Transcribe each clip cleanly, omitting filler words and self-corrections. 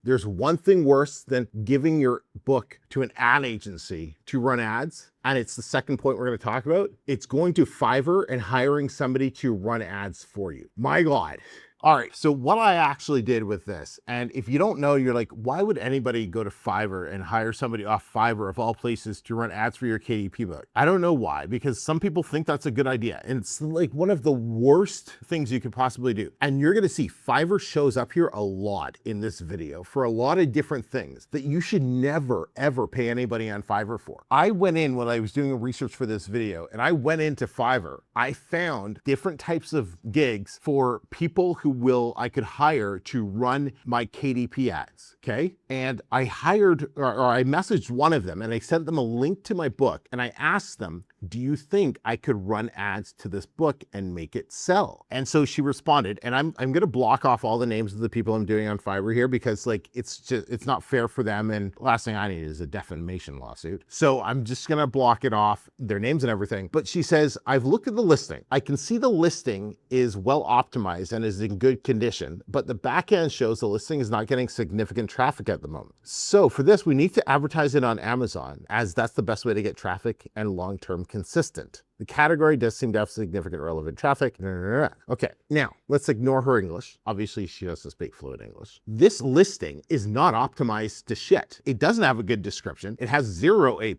There's one thing worse than giving your book to an ad agency to run ads. And it's the second point we're going to talk about. It's going to Fiverr and hiring somebody to run ads for you. My God. All right, so what I actually did with this, and if you don't know, you're like, why would anybody go to Fiverr and hire somebody off Fiverr of all places to run ads for your KDP book? I don't know why, because some people think that's a good idea. And it's like one of the worst things you could possibly do. And you're gonna see Fiverr shows up here a lot in this video for a lot of different things that you should never, ever pay anybody on Fiverr for. I went in when I was doing research for this video, and I went into Fiverr. I found different types of gigs for people who I could hire to run my KDP ads, okay? And I hired, or I messaged one of them and I sent them a link to my book and I asked them, do you think I could run ads to this book and make it sell? And so she responded, and I'm gonna block off all the names of the people I'm doing on Fiverr here because like, it's not fair for them. And last thing I need is a defamation lawsuit. So I'm just gonna block it off, their names and everything. But she says, I've looked at the listing. I can see the listing is well optimized and is in good condition, but the back end shows the listing is not getting significant traffic at the moment. So for this, we need to advertise it on Amazon as that's the best way to get traffic and long-term consistent. The category does seem to have significant relevant traffic. Okay, now let's ignore her English. Obviously, she doesn't speak fluent English. This listing is not optimized to shit. It doesn't have a good description. It has 0 A+.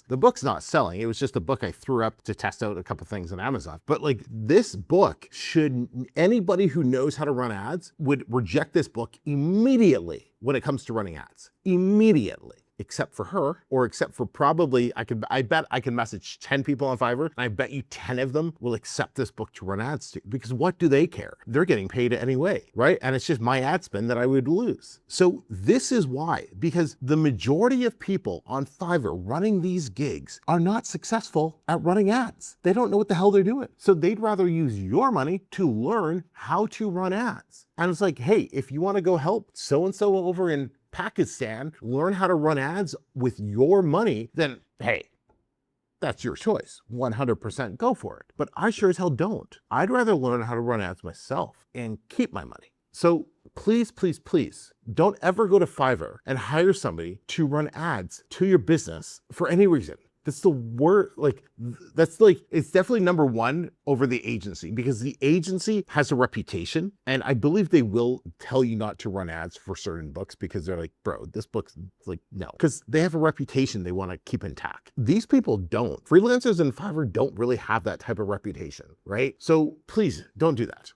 The book's not selling. It was just a book I threw up to test out a couple things on Amazon. But like this book, anybody who knows how to run ads would reject this book immediately when it comes to running ads. Immediately. Except for her, or except for probably, I bet I can message 10 people on Fiverr, and I bet you 10 of them will accept this book to run ads to, because what do they care? They're getting paid anyway, right? And it's just my ad spend that I would lose. So this is why, because the majority of people on Fiverr running these gigs are not successful at running ads. They don't know what the hell they're doing. So they'd rather use your money to learn how to run ads. And it's like, hey, if you want to go help so-and-so over in Pakistan learn how to run ads with your money, then hey, that's your choice. 100% go for it. But I sure as hell don't. I'd rather learn how to run ads myself and keep my money. So please, please, please don't ever go to Fiverr and hire somebody to run ads to your business for any reason. That's the word, it's definitely number one over the agency, because the agency has a reputation, and I believe they will tell you not to run ads for certain books because they're like, bro, this book's like, no, because they have a reputation they want to keep intact. These people don't. Freelancers in Fiverr don't really have that type of reputation, right? So please don't do that.